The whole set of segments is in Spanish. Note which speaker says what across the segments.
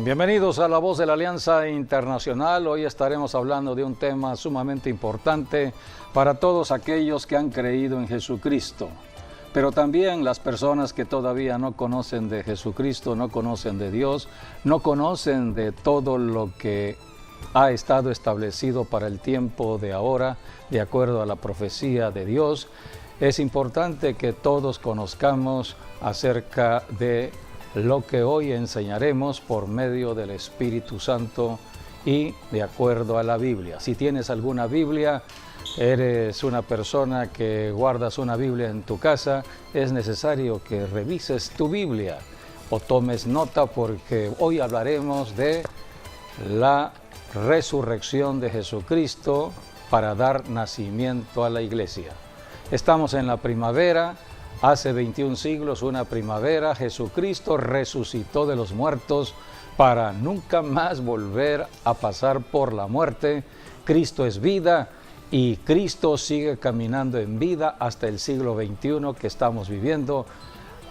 Speaker 1: Bienvenidos a La Voz de la Alianza Internacional. Hoy estaremos hablando de un tema sumamente importante para todos aquellos que han creído en Jesucristo, pero también las personas que todavía no conocen de Jesucristo, no conocen de Dios, no conocen de todo lo que ha estado establecido para el tiempo de ahora, de acuerdo a la profecía de Dios. Es importante que todos conozcamos acerca de lo que hoy enseñaremos por medio del Espíritu Santo y de acuerdo a la Biblia. Si tienes alguna Biblia, eres una persona que guardas una Biblia en tu casa, es necesario que revises tu Biblia o tomes nota, porque hoy hablaremos de la resurrección de Jesucristo para dar nacimiento a la iglesia. Estamos en la primavera. Hace 21 siglos, una primavera, Jesucristo resucitó de los muertos para nunca más volver a pasar por la muerte. Cristo es vida y Cristo sigue caminando en vida hasta el siglo XXI que estamos viviendo.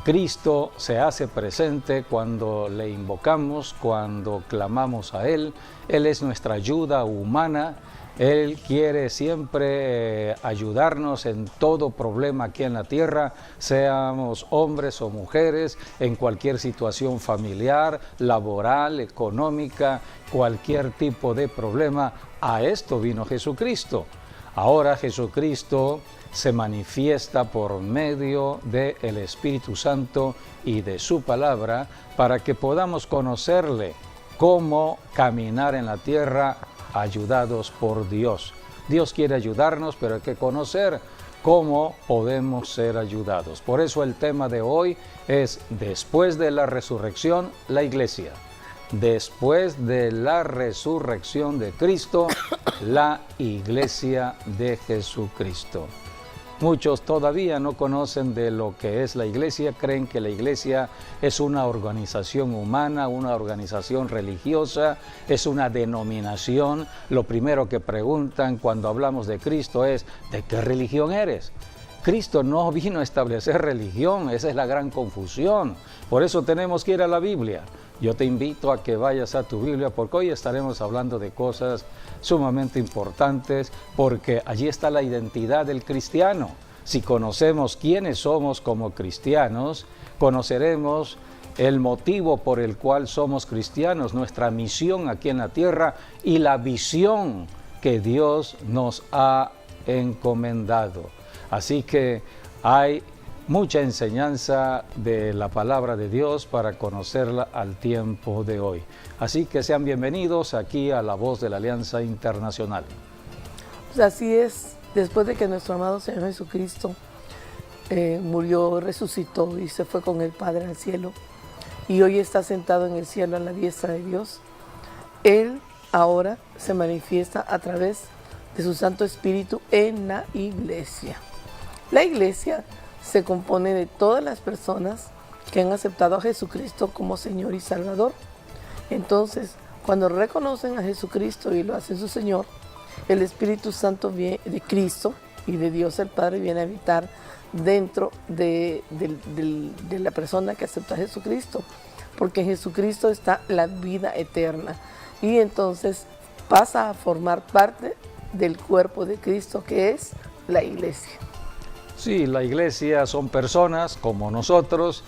Speaker 1: Cristo se hace presente cuando le invocamos, cuando clamamos a Él. Él es nuestra ayuda humana. Él quiere siempre ayudarnos en todo problema aquí en la tierra, seamos hombres o mujeres, en cualquier situación familiar, laboral, económica, cualquier tipo de problema. A esto vino Jesucristo. Ahora Jesucristo se manifiesta por medio del Espíritu Santo y de su palabra para que podamos conocerle, cómo caminar en la tierra ayudados por Dios. Dios quiere ayudarnos, pero hay que conocer cómo podemos ser ayudados. Por eso el tema de hoy es: después de la resurrección, la iglesia. Después de la resurrección de Cristo, la iglesia de Jesucristo. Muchos todavía no conocen de lo que es la iglesia, creen que la iglesia es una organización humana, una organización religiosa, es una denominación. Lo primero que preguntan cuando hablamos de Cristo es: ¿de qué religión eres? Cristo no vino a establecer religión, esa es la gran confusión. Por eso tenemos que ir a la Biblia. Yo te invito a que vayas a tu Biblia, porque hoy estaremos hablando de cosas sumamente importantes, porque allí está la identidad del cristiano. Si conocemos quiénes somos como cristianos, conoceremos el motivo por el cual somos cristianos, nuestra misión aquí en la tierra y la visión que Dios nos ha encomendado. Así que hay mucha enseñanza de la palabra de Dios para conocerla al tiempo de hoy. Así que sean bienvenidos aquí a La Voz de la Alianza Internacional.
Speaker 2: Pues así es, después de que nuestro amado Señor Jesucristo murió, resucitó y se fue con el Padre al cielo, y hoy está sentado en el cielo a la diestra de Dios, Él ahora se manifiesta a través de su Santo Espíritu en la iglesia. La iglesia se compone de todas las personas que han aceptado a Jesucristo como Señor y Salvador. Entonces, cuando reconocen a Jesucristo y lo hacen su Señor, el Espíritu Santo de Cristo y de Dios el Padre viene a habitar dentro de la persona que acepta a Jesucristo, porque en Jesucristo está la vida eterna, y entonces pasa a formar parte del cuerpo de Cristo, que es la iglesia.
Speaker 1: Sí, la iglesia son personas como nosotros,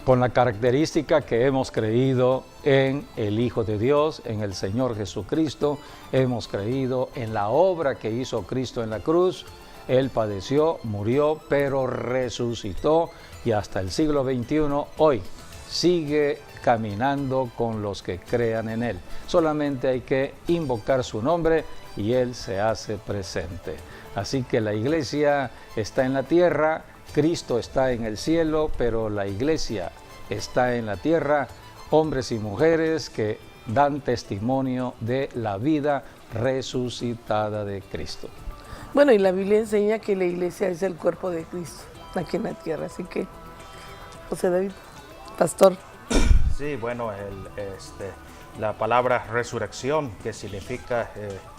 Speaker 1: con la característica que hemos creído en el Hijo de Dios, en el Señor Jesucristo. Hemos creído en la obra que hizo Cristo en la cruz. Él padeció, murió, pero resucitó, y hasta el siglo XXI hoy sigue caminando con los que crean en Él. Solamente hay que invocar su nombre y Él se hace presente. Así que la iglesia está en la tierra, Cristo está en el cielo, pero la iglesia está en la tierra, hombres y mujeres que dan testimonio de la vida resucitada de Cristo.
Speaker 2: Bueno, y la Biblia enseña que la iglesia es el cuerpo de Cristo aquí en la tierra, así que, José David, pastor.
Speaker 3: Sí, bueno, la palabra resurrección, que significa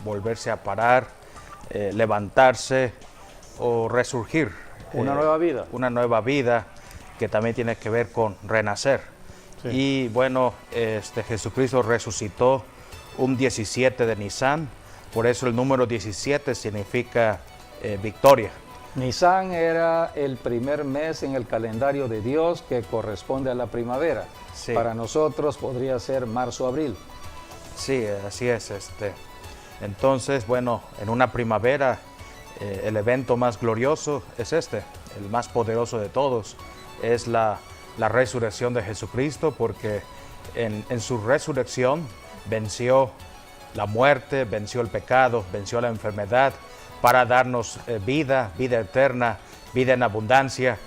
Speaker 3: volverse a parar, levantarse o resurgir.
Speaker 1: Una nueva vida.
Speaker 3: Una nueva vida, que también tiene que ver con renacer.
Speaker 1: Sí.
Speaker 3: Y bueno, Jesucristo resucitó un 17 de Nisan, por eso el número 17 significa victoria.
Speaker 1: Nisan era el primer mes en el calendario de Dios que corresponde a la primavera.
Speaker 3: Sí.
Speaker 1: Para nosotros podría ser marzo-abril.
Speaker 3: Sí, así es. Entonces, bueno, en una primavera el evento más glorioso es el más poderoso de todos, es la resurrección de Jesucristo, porque en su resurrección venció la muerte, venció el pecado, venció la enfermedad, para darnos vida eterna, vida en abundancia.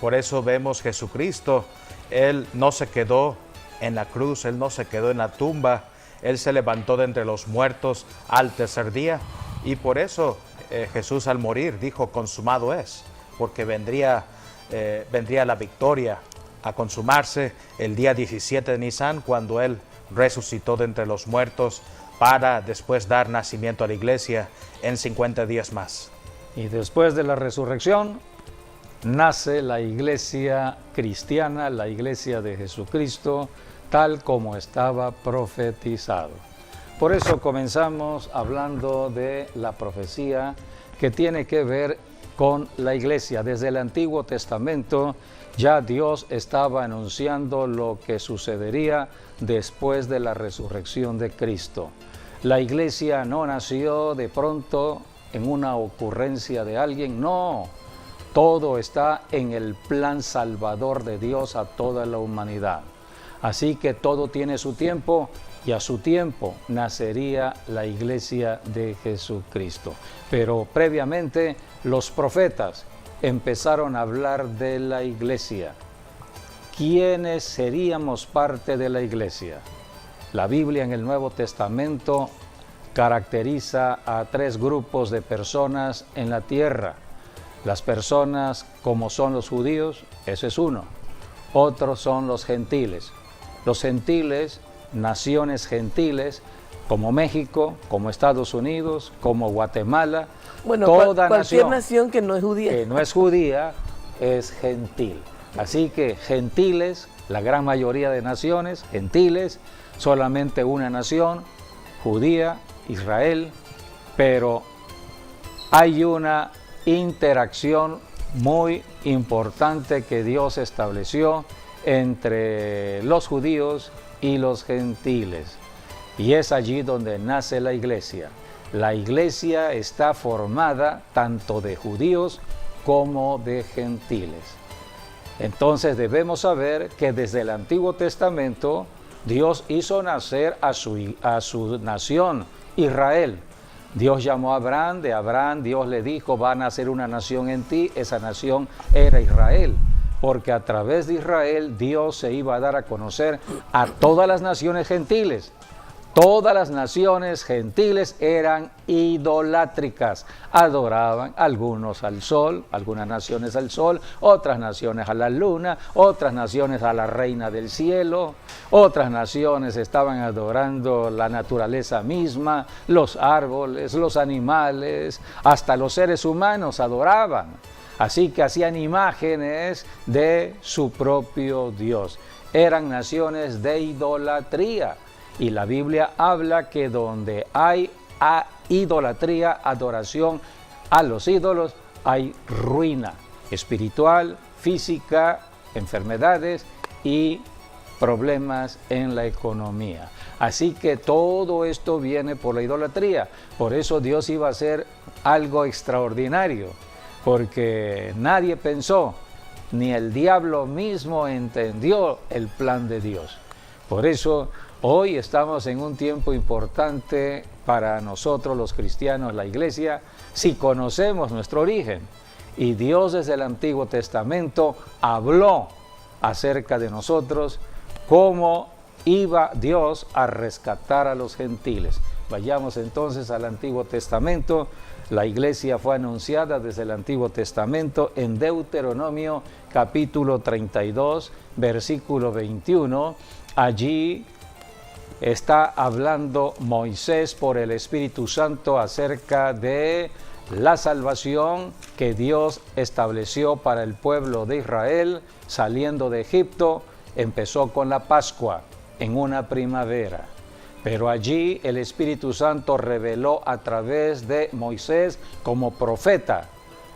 Speaker 3: Por eso vemos Jesucristo, Él no se quedó en la cruz, Él no se quedó en la tumba, Él se levantó de entre los muertos al tercer día, y por eso Jesús al morir dijo: consumado es, porque vendría la victoria a consumarse el día 17 de Nisan, cuando Él resucitó de entre los muertos, para después dar nacimiento a la iglesia en 50 días más.
Speaker 1: Y después de la resurrección nace la iglesia cristiana, la iglesia de Jesucristo, tal como estaba profetizado. Por eso comenzamos hablando de la profecía que tiene que ver con la iglesia. Desde el Antiguo Testamento ya Dios estaba anunciando lo que sucedería después de la resurrección de Cristo. La iglesia no nació de pronto en una ocurrencia de alguien, no. Todo está en el plan salvador de Dios a toda la humanidad. Así que todo tiene su tiempo, y a su tiempo nacería la iglesia de Jesucristo. Pero previamente los profetas empezaron a hablar de la iglesia. ¿Quiénes seríamos parte de la iglesia? La Biblia en el Nuevo Testamento caracteriza a 3 grupos de personas en la tierra. Las personas como son los judíos, ese es uno. Otros son los gentiles. Los gentiles, naciones gentiles, como México, como Estados Unidos, como Guatemala.
Speaker 2: Bueno,
Speaker 1: toda
Speaker 2: cualquier nación que no es judía.
Speaker 1: Que no es judía es gentil. Así que gentiles, la gran mayoría de naciones, gentiles, solamente una nación, judía, Israel, pero hay una interacción muy importante que Dios estableció entre los judíos y los gentiles. Y es allí donde nace la iglesia. La iglesia está formada tanto de judíos como de gentiles. Entonces debemos saber que desde el Antiguo Testamento Dios hizo nacer a su nación, Israel. Dios llamó a Abraham, de Abraham Dios le dijo: va a nacer una nación en ti. Esa nación era Israel, porque a través de Israel Dios se iba a dar a conocer a todas las naciones gentiles. Todas las naciones gentiles eran idolátricas, adoraban algunos al sol, algunas naciones al sol, otras naciones a la luna, otras naciones a la reina del cielo, otras naciones estaban adorando la naturaleza misma, los árboles, los animales, hasta los seres humanos adoraban. Así que hacían imágenes de su propio Dios. Eran naciones de idolatría. Y la Biblia habla que donde hay idolatría, adoración a los ídolos, hay ruina espiritual, física, enfermedades y problemas en la economía. Así que todo esto viene por la idolatría. Por eso Dios iba a hacer algo extraordinario, porque nadie pensó, ni el diablo mismo entendió el plan de Dios. Por eso hoy estamos en un tiempo importante para nosotros los cristianos, la iglesia, si conocemos nuestro origen. Y Dios desde el Antiguo Testamento habló acerca de nosotros, cómo iba Dios a rescatar a los gentiles. Vayamos entonces al Antiguo Testamento. La iglesia fue anunciada desde el Antiguo Testamento en Deuteronomio capítulo 32, versículo 21. Allí está hablando Moisés por el Espíritu Santo acerca de la salvación que Dios estableció para el pueblo de Israel saliendo de Egipto empezó con la Pascua, en una primavera. Pero allí el Espíritu Santo reveló a través de Moisés como profeta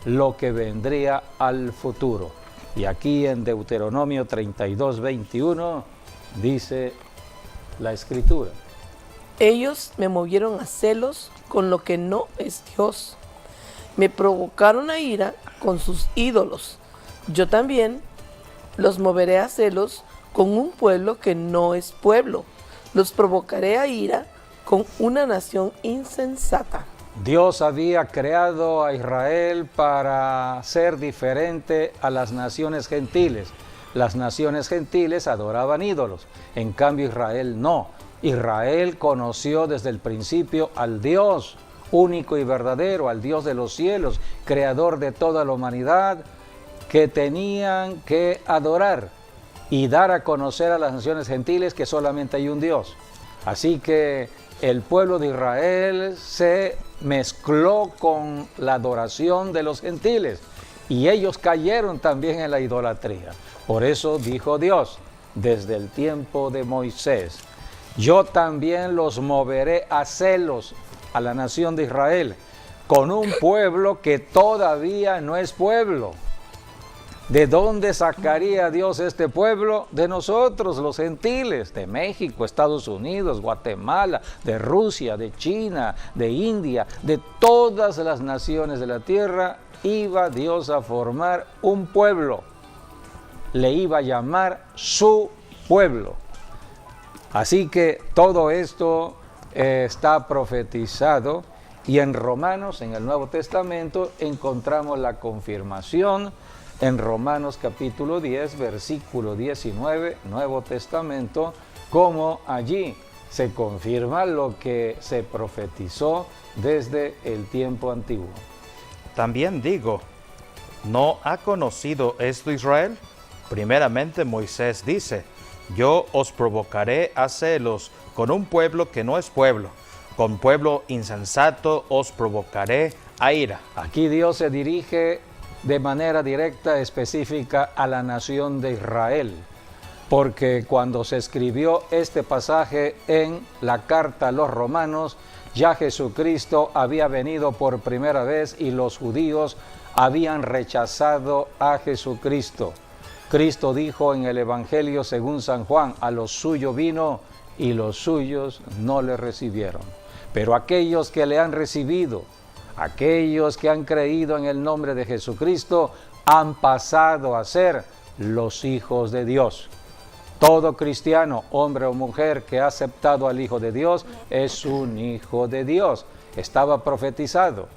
Speaker 1: lo que vendría al futuro. Y aquí en Deuteronomio 32, 21 dice la Escritura:
Speaker 2: ellos me movieron a celos con lo que no es Dios. Me provocaron a ira con sus ídolos. Yo también los moveré a celos con un pueblo que no es pueblo. Los provocaré a ira con una nación insensata.
Speaker 1: Dios había creado a Israel para ser diferente a las naciones gentiles. Las naciones gentiles adoraban ídolos, en cambio Israel no. Israel conoció desde el principio al Dios único y verdadero, al Dios de los cielos, creador de toda la humanidad, que tenían que adorar y dar a conocer a las naciones gentiles que solamente hay un Dios. Así que el pueblo de Israel se mezcló con la adoración de los gentiles y ellos cayeron también en la idolatría. Por eso dijo Dios desde el tiempo de Moisés: yo también los moveré a celos a la nación de Israel con un pueblo que todavía no es pueblo. ¿De dónde sacaría Dios este pueblo? De nosotros, los gentiles, de México, Estados Unidos, Guatemala, de Rusia, de China, de India, de todas las naciones de la tierra. Iba Dios a formar un pueblo, le iba a llamar su pueblo. Así que todo esto está profetizado, y en Romanos, en el Nuevo Testamento, encontramos la confirmación. En Romanos capítulo 10, versículo 19, Nuevo Testamento, como allí se confirma lo que se profetizó desde el tiempo antiguo.
Speaker 3: También digo, ¿no ha conocido esto Israel? Primeramente Moisés dice: yo os provocaré a celos con un pueblo que no es pueblo, con pueblo insensato os provocaré a ira.
Speaker 1: Aquí Dios se dirige de manera directa, específica, a la nación de Israel, porque cuando se escribió este pasaje en la carta a los romanos, ya Jesucristo había venido por primera vez y los judíos habían rechazado a Jesucristo. Cristo dijo en el Evangelio según San Juan: a los suyos vino y los suyos no le recibieron. Pero aquellos que le han recibido, aquellos que han creído en el nombre de Jesucristo, han pasado a ser los hijos de Dios. Todo cristiano, hombre o mujer, que ha aceptado al Hijo de Dios, es un hijo de Dios. Estaba profetizado.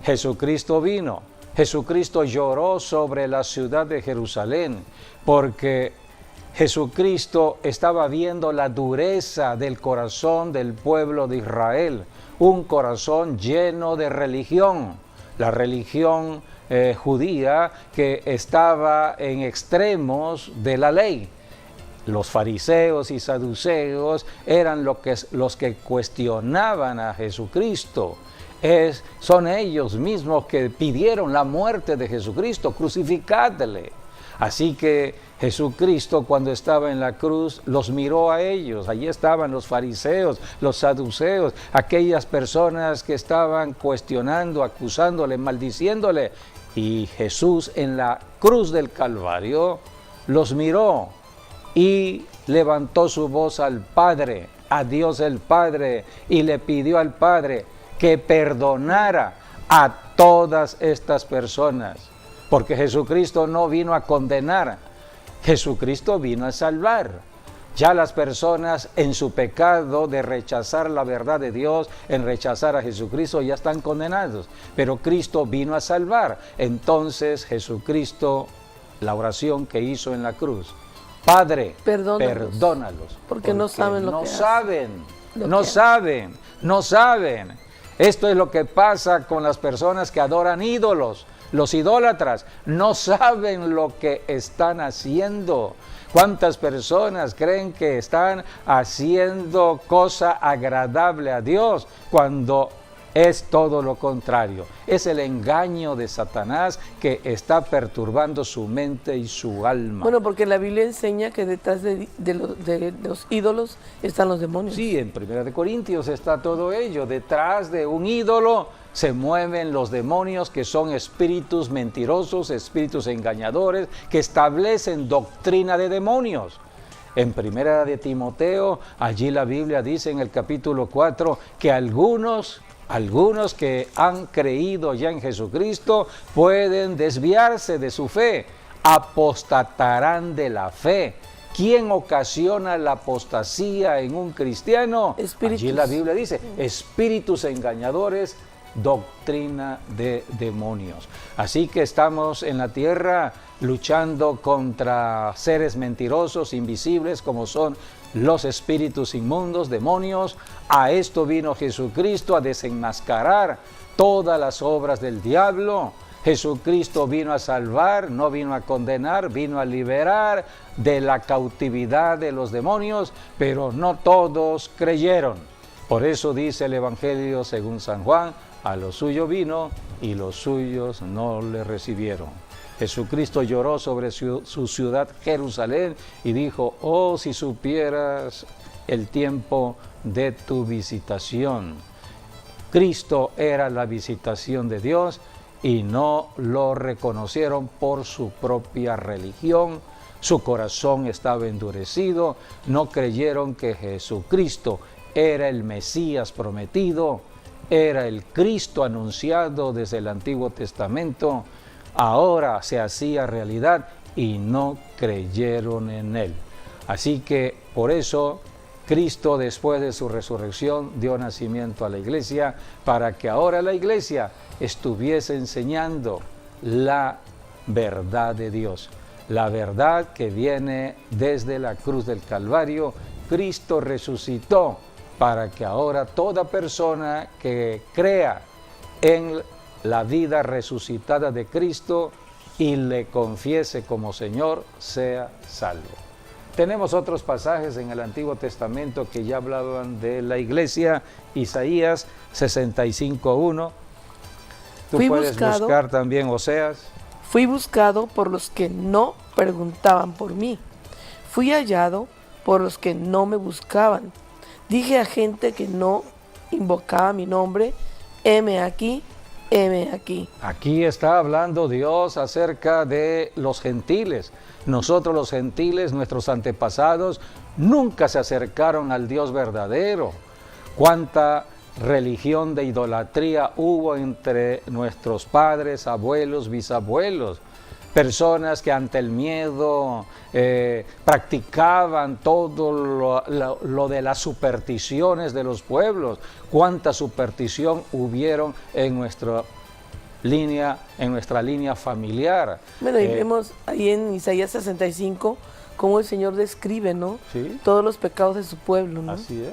Speaker 1: Jesucristo vino. Jesucristo lloró sobre la ciudad de Jerusalén, porque Jesucristo estaba viendo la dureza del corazón del pueblo de Israel, un corazón lleno de religión, la religión judía que estaba en extremos de la ley. Los fariseos y saduceos eran los que cuestionaban a Jesucristo. Son ellos mismos que pidieron la muerte de Jesucristo: crucificadle. Así que Jesucristo, cuando estaba en la cruz, los miró a ellos. Allí estaban los fariseos, los saduceos, aquellas personas que estaban cuestionando, acusándole, maldiciéndole. Y Jesús en la cruz del Calvario los miró y levantó su voz al Padre, a Dios el Padre, y le pidió al Padre que perdonara a todas estas personas. Porque Jesucristo no vino a condenar, Jesucristo vino a salvar. Ya las personas en su pecado de rechazar la verdad de Dios, en rechazar a Jesucristo, ya están condenados. Pero Cristo vino a salvar. Entonces Jesucristo, la oración que hizo en la cruz: Padre, perdónalos,
Speaker 2: porque no saben lo que hacen.
Speaker 1: No saben. Esto es lo que pasa con las personas que adoran ídolos. Los idólatras no saben lo que están haciendo. ¿Cuántas personas creen que están haciendo cosa agradable a Dios cuando Es todo lo contrario. Es el engaño de Satanás que está perturbando su mente y su alma.
Speaker 2: Bueno, porque la Biblia enseña que detrás de los ídolos están los demonios.
Speaker 1: Sí, en 1 Corintios está todo ello. Detrás de un ídolo se mueven los demonios, que son espíritus mentirosos, espíritus engañadores, que establecen doctrina de demonios. En 1 de Timoteo, allí la Biblia dice en el capítulo 4 que algunos que han creído ya en Jesucristo pueden desviarse de su fe, apostatarán de la fe. ¿Quién ocasiona la apostasía en un cristiano?
Speaker 2: Espíritus.
Speaker 1: Allí la Biblia dice, espíritus engañadores, doctrina de demonios. Así que estamos en la tierra luchando contra seres mentirosos, invisibles, como son los espíritus inmundos, demonios. A esto vino Jesucristo, a desenmascarar todas las obras del diablo. Jesucristo vino a salvar, no vino a condenar, vino a liberar de la cautividad de los demonios, pero no todos creyeron. Por eso dice el Evangelio según San Juan, a lo suyo vino y los suyos no le recibieron. Jesucristo lloró sobre su ciudad Jerusalén y dijo, oh, si supieras el tiempo de tu visitación. Cristo era la visitación de Dios y no lo reconocieron por su propia religión. Su corazón estaba endurecido, no creyeron que Jesucristo era el Mesías prometido, era el Cristo anunciado desde el Antiguo Testamento. Ahora se hacía realidad y no creyeron en Él. Así que por eso Cristo, después de su resurrección, dio nacimiento a la iglesia, para que ahora la iglesia estuviese enseñando la verdad de Dios. La verdad que viene desde la cruz del Calvario. Cristo resucitó para que ahora toda persona que crea en la vida resucitada de Cristo y le confiese como Señor, sea salvo. Tenemos otros pasajes en el Antiguo Testamento que ya hablaban de la iglesia. Isaías 65:1. Tú puedes buscar también Oseas.
Speaker 2: Fui buscado por los que no preguntaban por mí. Fui hallado por los que no me buscaban. Dije a gente que no invocaba mi nombre, heme aquí. Heme aquí.
Speaker 1: Aquí está hablando Dios acerca de los gentiles. Nosotros los gentiles, nuestros antepasados, nunca se acercaron al Dios verdadero. Cuánta religión de idolatría hubo entre nuestros padres, abuelos, bisabuelos. Personas que ante el miedo practicaban todo lo de las supersticiones de los pueblos. Cuánta superstición hubieron en nuestra línea familiar.
Speaker 2: Bueno, y vemos ahí en Isaías 65 cómo el Señor describe, ¿no?
Speaker 1: ¿Sí?
Speaker 2: Todos los pecados de su pueblo, ¿no?
Speaker 1: Así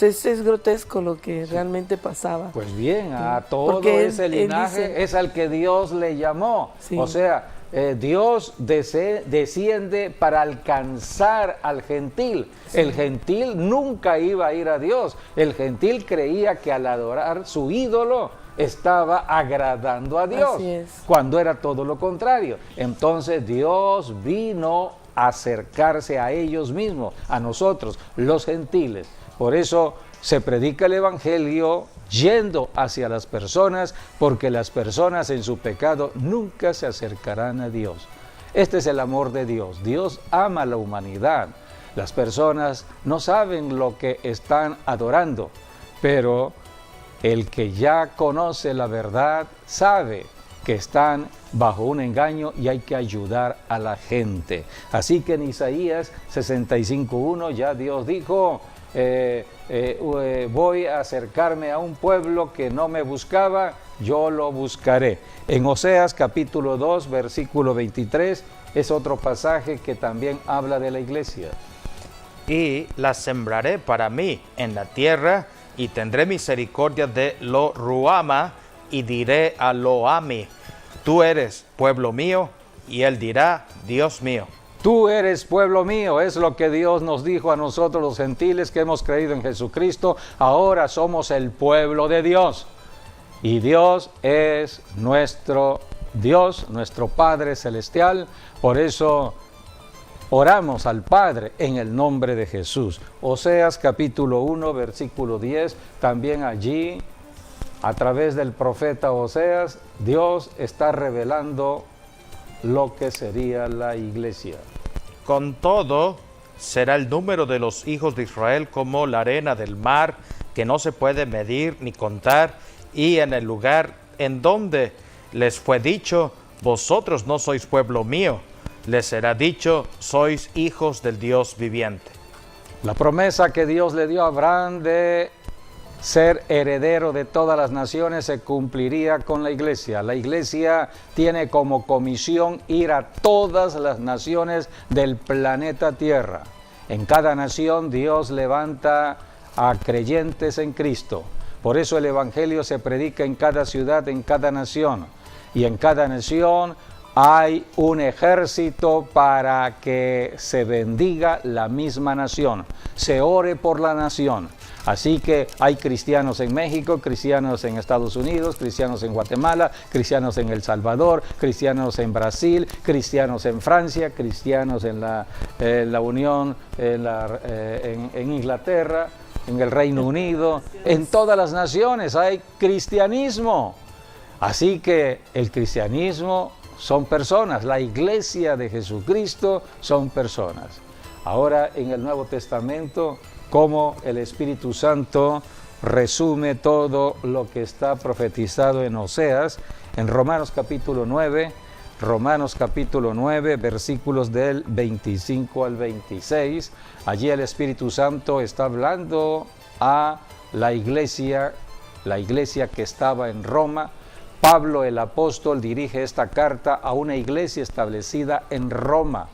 Speaker 1: es.
Speaker 2: Es grotesco lo que realmente pasaba.
Speaker 1: Pues bien, a todo ese linaje es al que Dios le llamó. Sí. O sea, Dios desciende para alcanzar al gentil. Sí. El gentil nunca iba a ir a Dios. El gentil creía que al adorar su ídolo estaba agradando a Dios, cuando era todo lo contrario. Entonces Dios vino a acercarse a ellos mismos, a nosotros, los gentiles. Por eso se predica el Evangelio yendo hacia las personas, porque las personas en su pecado nunca se acercarán a Dios. Este es el amor de Dios. Dios ama a la humanidad. Las personas no saben lo que están adorando, pero el que ya conoce la verdad sabe que están bajo un engaño y hay que ayudar a la gente. Así que en Isaías 65:1 ya Dios dijo, voy a acercarme a un pueblo que no me buscaba, yo lo buscaré. En Oseas capítulo 2, versículo 23, es otro pasaje que también habla de la iglesia.
Speaker 3: Y la sembraré para mí en la tierra, y tendré misericordia de lo Ruama, y diré a lo Ami, tú eres pueblo mío, y él dirá, Dios mío.
Speaker 1: Tú eres pueblo mío, es lo que Dios nos dijo a nosotros los gentiles que hemos creído en Jesucristo. Ahora somos el pueblo de Dios. Y Dios es nuestro Dios, nuestro Padre Celestial. Por eso oramos al Padre en el nombre de Jesús. Oseas capítulo 1, versículo 10, también allí, a través del profeta Oseas, Dios está revelando lo que sería la iglesia.
Speaker 3: Con todo, será el número de los hijos de Israel como la arena del mar, que no se puede medir ni contar, y en el lugar en donde les fue dicho, vosotros no sois pueblo mío, les será dicho, sois hijos del Dios viviente.
Speaker 1: La promesa que Dios le dio a Abraham de ser heredero de todas las naciones se cumpliría con la iglesia. La iglesia tiene como comisión ir a todas las naciones del planeta Tierra. En cada nación Dios levanta a creyentes en Cristo. Por eso el evangelio se predica en cada ciudad, en cada nación. Y en cada nación hay un ejército para que se bendiga la misma nación, se ore por la nación. Así que hay cristianos en México, cristianos en Estados Unidos, cristianos en Guatemala, cristianos en El Salvador, cristianos en Brasil, cristianos en Francia, cristianos en la Unión, en Inglaterra, en el Reino Unido. En todas las naciones hay cristianismo. Así que el cristianismo son personas, la iglesia de Jesucristo son personas. Ahora en el Nuevo Testamento, cómo el Espíritu Santo resume todo lo que está profetizado en Oseas, en Romanos capítulo 9, versículos del 25 al 26. Allí el Espíritu Santo está hablando a la iglesia que estaba en Roma. Pablo el apóstol dirige esta carta a una iglesia establecida en Roma.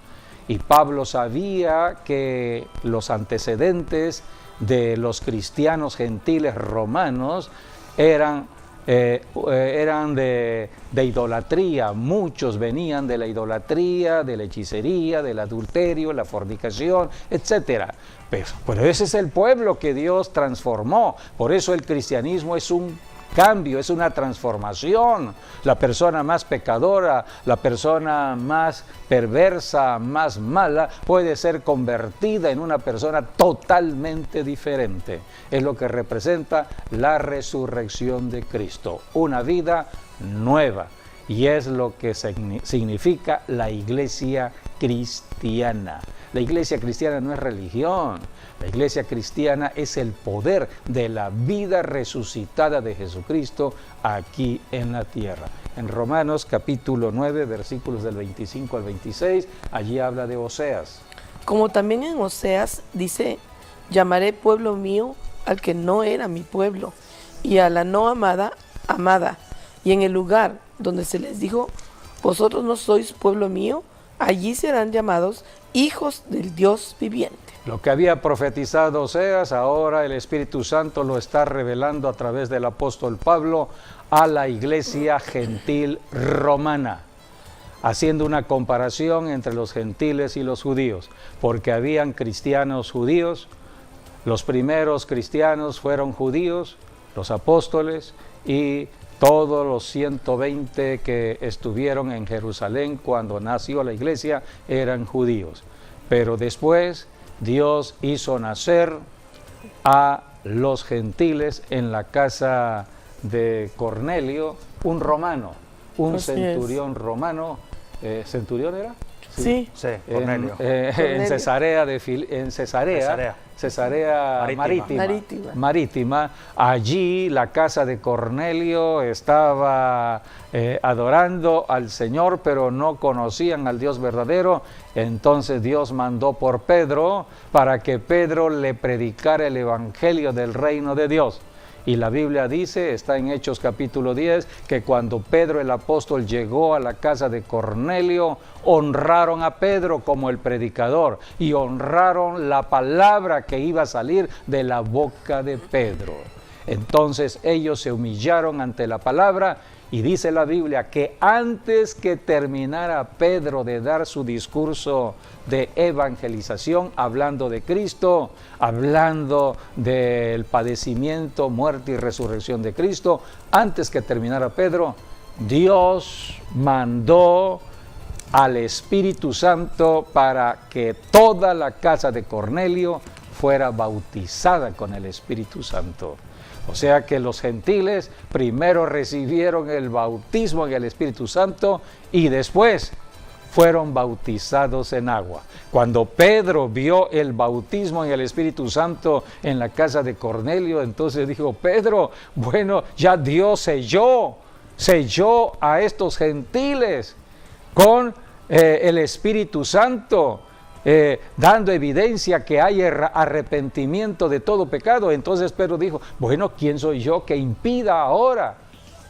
Speaker 1: Y Pablo sabía que los antecedentes de los cristianos gentiles romanos eran de idolatría. Muchos venían de la idolatría, de la hechicería, del adulterio, la fornicación, etc. Pero ese es el pueblo que Dios transformó. Por eso el cristianismo es un cambio, es una transformación. La persona más pecadora, la persona más perversa, más mala, puede ser convertida en una persona totalmente diferente. Es lo que representa la resurrección de Cristo, una vida nueva. Y es lo que significa la iglesia cristiana. La iglesia cristiana no es religión. La iglesia cristiana es el poder de la vida resucitada de Jesucristo aquí en la tierra. En Romanos capítulo 9, versículos del 25 al 26, allí habla de Oseas.
Speaker 2: Como también en Oseas dice, llamaré pueblo mío al que no era mi pueblo, y a la no amada, amada. Y en el lugar donde se les dijo, vosotros no sois pueblo mío, allí serán llamados hijos del Dios viviente.
Speaker 1: Lo que había profetizado Oseas, ahora el Espíritu Santo lo está revelando a través del apóstol Pablo a la iglesia gentil romana, haciendo una comparación entre los gentiles y los judíos, porque habían cristianos judíos, los primeros cristianos fueron judíos, los apóstoles, y todos los 120 que estuvieron en Jerusalén cuando nació la iglesia eran judíos. Pero después Dios hizo nacer a los gentiles en la casa de Cornelio, un romano, un centurión romano. ¿Centurión era?
Speaker 2: Sí.
Speaker 3: Sí, Cornelio.
Speaker 1: En Cesarea Marítima. Allí la casa de Cornelio estaba adorando al Señor, pero no conocían al Dios verdadero. Entonces Dios mandó por Pedro para que Pedro le predicara el evangelio del reino de Dios. Y la Biblia dice, está en Hechos capítulo 10, que cuando Pedro el apóstol llegó a la casa de Cornelio, honraron a Pedro como el predicador y honraron la palabra que iba a salir de la boca de Pedro. Entonces ellos se humillaron ante la palabra y dice la Biblia que antes que terminara Pedro de dar su discurso de evangelización, hablando de Cristo, hablando del padecimiento, muerte y resurrección de Cristo, antes que terminara Pedro, Dios mandó al Espíritu Santo para que toda la casa de Cornelio fuera bautizada con el Espíritu Santo. O sea que los gentiles primero recibieron el bautismo en el Espíritu Santo y después fueron bautizados en agua. Cuando Pedro vio el bautismo en el Espíritu Santo en la casa de Cornelio, entonces dijo: Pedro, bueno, ya Dios selló a estos gentiles con el Espíritu Santo, dando evidencia que hay arrepentimiento de todo pecado. Entonces Pedro dijo: bueno, ¿quién soy yo que impida ahora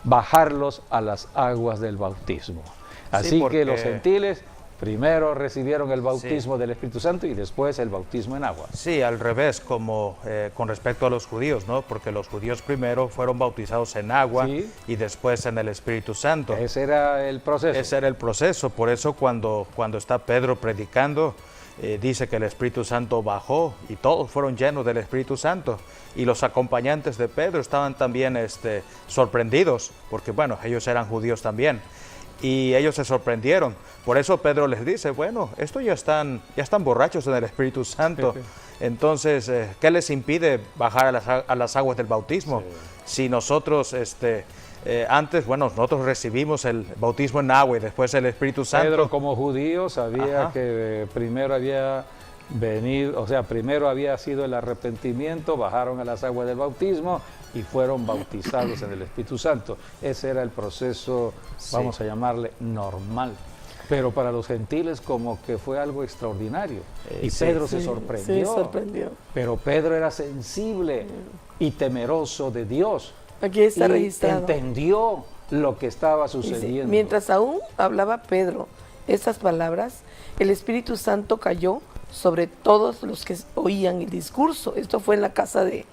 Speaker 1: bajarlos a las aguas del bautismo? Así
Speaker 3: Sí,
Speaker 1: que los gentiles primero recibieron el bautismo del Espíritu Santo y después el bautismo en agua.
Speaker 3: Sí, al revés, como con respecto a los judíos, ¿no? Porque los judíos primero fueron bautizados en agua,
Speaker 1: Sí,
Speaker 3: y después en el Espíritu Santo.
Speaker 1: ese era el proceso.
Speaker 3: Ese era el proceso. Por eso cuando está Pedro predicando, dice que el Espíritu Santo bajó y todos fueron llenos del Espíritu Santo. Y los acompañantes de Pedro estaban también sorprendidos, porque bueno, ellos eran judíos también. Y ellos se sorprendieron. Por eso Pedro les dice: bueno, estos ya están borrachos en el Espíritu Santo. Entonces, ¿qué les impide bajar a las aguas del bautismo? Si nosotros antes, bueno, nosotros recibimos el bautismo en agua y después el Espíritu Santo.
Speaker 1: Pedro, como judío, sabía
Speaker 3: Ajá.
Speaker 1: que primero había venido, o sea, primero había sido el arrepentimiento, bajaron a las aguas del bautismo y fueron bautizados en el Espíritu Santo. Ese era el proceso, vamos a llamarle, normal. Pero para los gentiles como que fue algo extraordinario. Y
Speaker 3: sí.
Speaker 1: Pedro se
Speaker 2: Sí,
Speaker 1: sorprendió.
Speaker 2: se sorprendió.
Speaker 1: Pero Pedro era sensible y temeroso de Dios.
Speaker 2: Aquí está
Speaker 1: y
Speaker 2: registrado.
Speaker 1: entendió lo que estaba
Speaker 2: Dice:
Speaker 1: sucediendo.
Speaker 2: mientras aún hablaba Pedro estas palabras, el Espíritu Santo cayó sobre todos los que oían el discurso. Esto fue en la casa de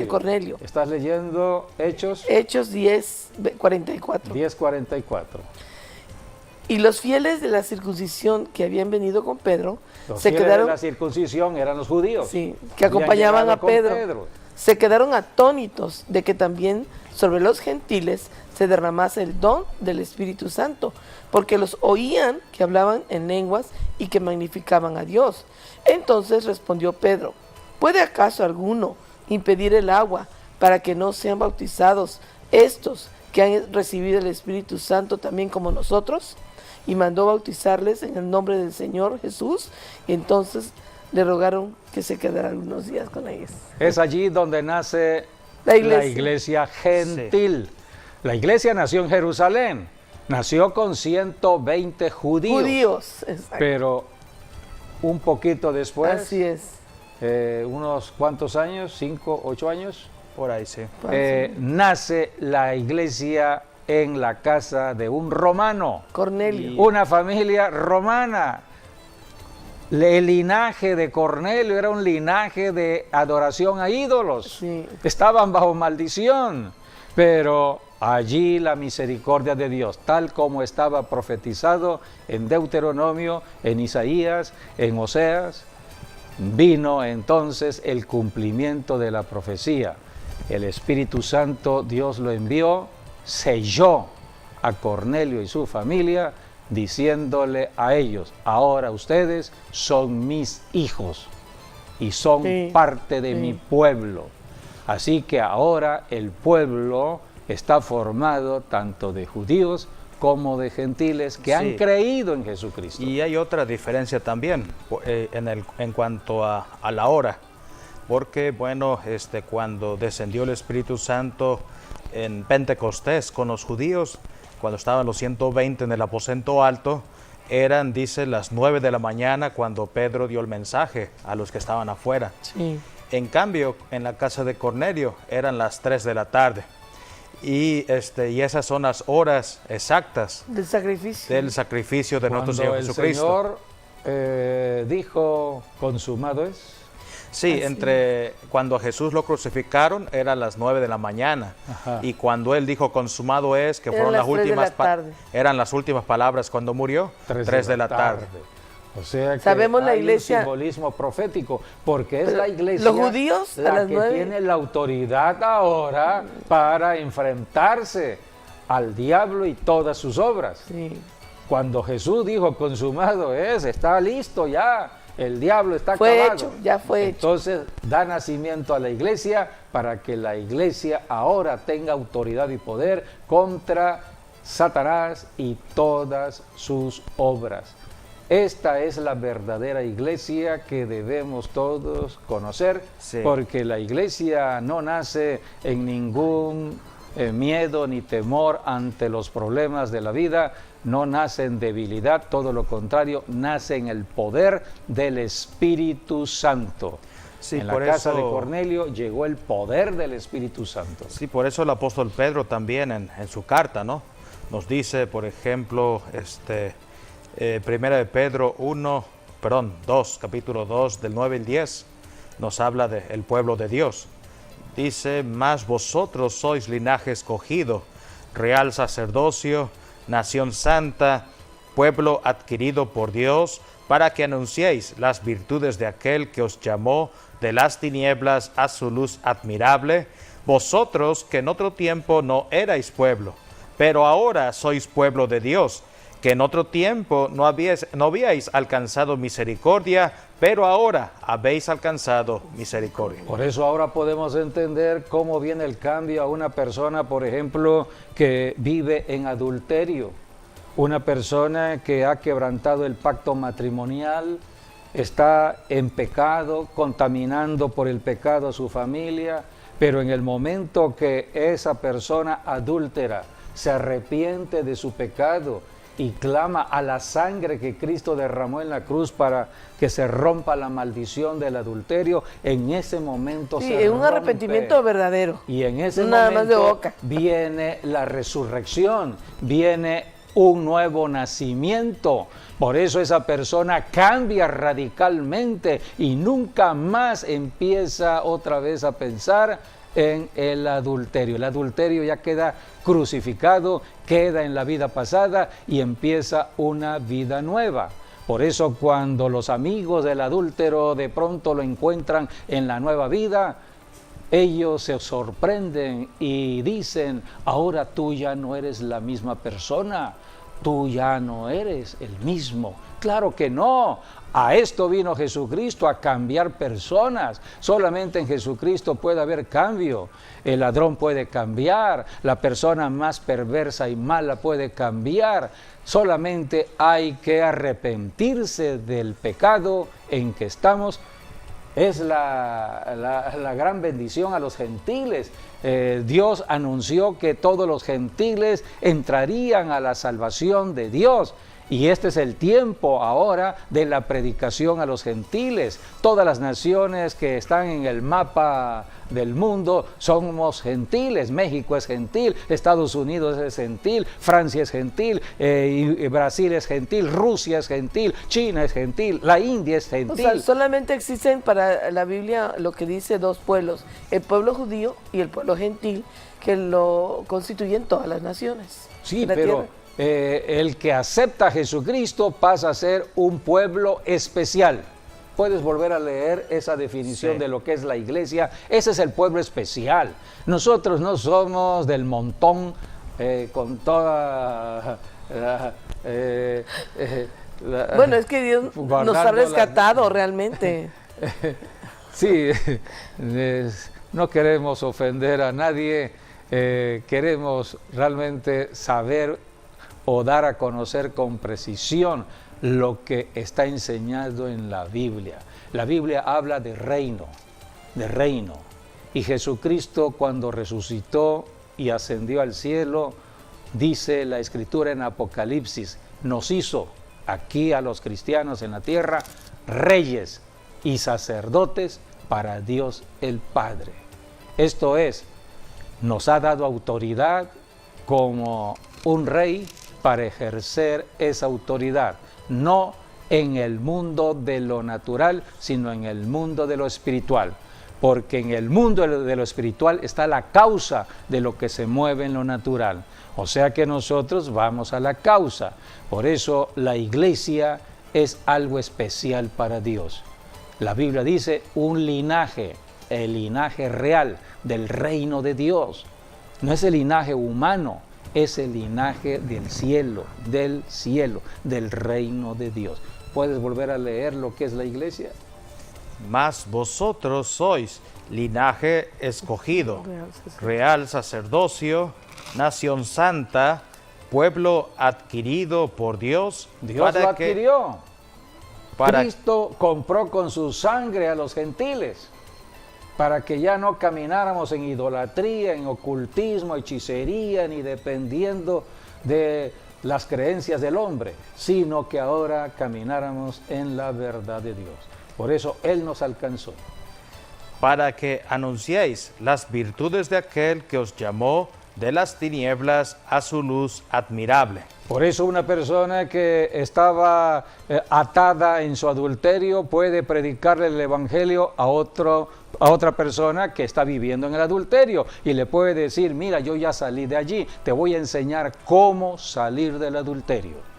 Speaker 2: Cornelio.
Speaker 1: Estás leyendo Hechos
Speaker 2: Hechos 10:44.
Speaker 1: 10:44.
Speaker 2: Y los fieles de la circuncisión que habían venido con Pedro
Speaker 1: Los
Speaker 2: se
Speaker 1: fieles
Speaker 2: quedaron,
Speaker 1: de la circuncisión eran los judíos.
Speaker 2: sí, que
Speaker 1: Habían
Speaker 2: acompañaban
Speaker 1: llegado
Speaker 2: a
Speaker 1: con
Speaker 2: Pedro. Se quedaron atónitos de que también sobre los gentiles se derramase el don del Espíritu Santo, porque los oían que hablaban en lenguas y que magnificaban a Dios. Entonces respondió Pedro: ¿puede acaso alguno impedir el agua para que no sean bautizados estos que han recibido el Espíritu Santo también como nosotros? Y mandó bautizarles en el nombre del Señor Jesús, y entonces le rogaron que se quedara algunos días con ellos.
Speaker 1: Es allí donde nace
Speaker 2: La iglesia.
Speaker 1: la iglesia gentil. Sí. La iglesia nació en Jerusalén, nació con 120 judíos.
Speaker 2: Exacto.
Speaker 1: Pero un poquito después,
Speaker 2: Así es.
Speaker 1: unos cuantos años, 5, 8 años,
Speaker 3: Por ahí sí.
Speaker 1: nace la iglesia en la casa de un romano.
Speaker 2: Cornelio.
Speaker 1: Una familia romana. El linaje de Cornelio era un linaje de adoración a ídolos.
Speaker 2: Sí.
Speaker 1: Estaban bajo maldición, pero allí la misericordia de Dios, tal como estaba profetizado en Deuteronomio, en Isaías, en Oseas, vino entonces el cumplimiento de la profecía. El Espíritu Santo, Dios lo envió, selló a Cornelio y su familia, diciéndole a ellos: ahora ustedes son mis hijos y son parte de mi pueblo. Así que ahora el pueblo está formado tanto de judíos como de gentiles que han creído en Jesucristo.
Speaker 3: Y hay otra diferencia también en cuanto a la hora, porque bueno, cuando descendió el Espíritu Santo en Pentecostés con los judíos, cuando estaban los 120 en el aposento alto, eran, dice, las 9 de la mañana cuando Pedro dio el mensaje a los que estaban afuera.
Speaker 2: Sí.
Speaker 3: En cambio, en la casa de Cornelio eran las 3 de la tarde. Y esas son las horas exactas
Speaker 2: Del sacrificio.
Speaker 3: de nuestro
Speaker 1: Cuando
Speaker 3: Señor
Speaker 1: el
Speaker 3: Jesucristo.
Speaker 1: Señor dijo: consumado es.
Speaker 3: Sí,
Speaker 2: Así
Speaker 3: entre cuando a Jesús lo crucificaron eran las 9 de la mañana.
Speaker 1: Ajá.
Speaker 3: Y cuando él dijo consumado es, que
Speaker 2: Eran
Speaker 3: fueron
Speaker 2: las
Speaker 3: las
Speaker 2: 3 de la
Speaker 3: últimas
Speaker 2: tarde.
Speaker 3: eran las últimas palabras cuando murió, 3 de la tarde.
Speaker 1: O sea que
Speaker 2: Sabemos la
Speaker 1: hay
Speaker 2: iglesia-
Speaker 1: un simbolismo profético, porque es
Speaker 2: Pero
Speaker 1: la iglesia
Speaker 2: los judíos a
Speaker 1: la
Speaker 2: las
Speaker 1: que
Speaker 2: 9.
Speaker 1: tiene la autoridad ahora para enfrentarse al diablo y todas sus obras.
Speaker 2: Sí.
Speaker 1: Cuando Jesús dijo consumado es, está listo ya, el diablo está
Speaker 2: Fue
Speaker 1: acabado.
Speaker 2: hecho, ya fue hecho.
Speaker 1: Entonces da nacimiento a la iglesia para que la iglesia ahora tenga autoridad y poder contra Satanás y todas sus obras. Esta es la verdadera iglesia que debemos todos conocer,
Speaker 3: Sí.
Speaker 1: porque la iglesia no nace en ningún miedo ni temor ante los problemas de la vida, no nace en debilidad, todo lo contrario, nace en el poder del Espíritu Santo.
Speaker 3: Sí,
Speaker 1: en la
Speaker 3: por
Speaker 1: casa de
Speaker 3: eso-
Speaker 1: Cornelio llegó el poder del Espíritu Santo.
Speaker 3: Sí, por eso el apóstol Pedro también en su carta, ¿no? Nos dice, por ejemplo, Primera de Pedro 2, capítulo 2, del 9 al 10, nos habla del pueblo de Dios. Dice, mas vosotros sois linaje escogido, real sacerdocio, nación santa, pueblo adquirido por Dios, para que anunciéis las virtudes de aquel que os llamó de las tinieblas a su luz admirable, vosotros que en otro tiempo no erais pueblo, pero ahora sois pueblo de Dios, que en otro tiempo no habíais alcanzado misericordia, pero ahora habéis alcanzado misericordia.
Speaker 1: Por eso ahora podemos entender cómo viene el cambio a una persona, por ejemplo, que vive en adulterio, una persona que ha quebrantado el pacto matrimonial, está en pecado, contaminando por el pecado a su familia, pero en el momento que esa persona adúltera se arrepiente de su pecado y clama a la sangre que Cristo derramó en la cruz para que se rompa la maldición del adulterio, en ese momento
Speaker 2: Sí,
Speaker 1: se
Speaker 2: es un
Speaker 1: rompe.
Speaker 2: arrepentimiento verdadero.
Speaker 1: Y en ese
Speaker 2: Nada más
Speaker 1: momento
Speaker 2: de boca.
Speaker 1: viene la resurrección, viene un nuevo nacimiento. Por eso esa persona cambia radicalmente y nunca más empieza otra vez a pensar en el adulterio. El adulterio ya queda crucificado, queda en la vida pasada y empieza una vida nueva. Por eso cuando los amigos del adúltero de pronto lo encuentran en la nueva vida, ellos se sorprenden y dicen, ahora tú ya no eres la misma persona, tú ya no eres el mismo. Claro que no. A esto vino Jesucristo, a cambiar personas. Solamente en Jesucristo puede haber cambio. El ladrón puede cambiar, la persona más perversa y mala puede cambiar. Solamente hay que arrepentirse del pecado en que estamos. Es la gran bendición a los gentiles. Dios anunció que todos los gentiles entrarían a la salvación de Dios. Y este es el tiempo ahora de la predicación a los gentiles. Todas las naciones que están en el mapa del mundo somos gentiles. México es gentil, Estados Unidos es gentil, Francia es gentil, y Brasil es gentil, Rusia es gentil, China es gentil, la India es
Speaker 2: O
Speaker 1: gentil.
Speaker 2: sea, solamente existen para la Biblia lo que dice dos pueblos, el pueblo judío y el pueblo gentil, que lo constituyen todas las naciones.
Speaker 1: Sí,
Speaker 2: de la
Speaker 1: pero
Speaker 2: tierra.
Speaker 1: el que acepta a Jesucristo pasa a ser un pueblo especial. Puedes volver a leer esa definición
Speaker 3: Sí.
Speaker 1: de lo que es la iglesia. Ese es el pueblo especial. Nosotros no somos del montón con toda
Speaker 2: Bueno, es que Dios nos ha
Speaker 1: guardando
Speaker 2: rescatado realmente.
Speaker 1: Sí, no queremos ofender a nadie, queremos realmente saber o dar a conocer con precisión lo que está enseñado en la Biblia. La Biblia habla de reino, y Jesucristo cuando resucitó y ascendió al cielo, dice la Escritura en Apocalipsis, nos hizo aquí a los cristianos en la tierra reyes y sacerdotes para Dios el Padre. Esto es, nos ha dado autoridad como un rey para ejercer esa autoridad, no en el mundo de lo natural, sino en el mundo de lo espiritual. Porque en el mundo de lo espiritual está la causa de lo que se mueve en lo natural. O sea que nosotros vamos a la causa. Por eso la iglesia es algo especial para Dios. La Biblia dice un linaje, el linaje real del reino de Dios. No es el linaje humano, es el linaje del cielo, del reino de Dios. ¿Puedes volver a leer lo que es la iglesia?
Speaker 3: Mas vosotros sois linaje escogido, real sacerdocio, nación santa, pueblo adquirido por Dios.
Speaker 1: Dios lo adquirió. Cristo compró con su sangre a los gentiles para que ya no camináramos en idolatría, en ocultismo, hechicería, ni dependiendo de las creencias del hombre, sino que ahora camináramos en la verdad de Dios. Por eso Él nos alcanzó.
Speaker 3: Para que anunciéis las virtudes de aquel que os llamó de las tinieblas a su luz admirable.
Speaker 1: Por eso una persona que estaba atada en su adulterio puede predicarle el evangelio a otra persona que está viviendo en el adulterio y le puede decir, mira, yo ya salí de allí, te voy a enseñar cómo salir del adulterio.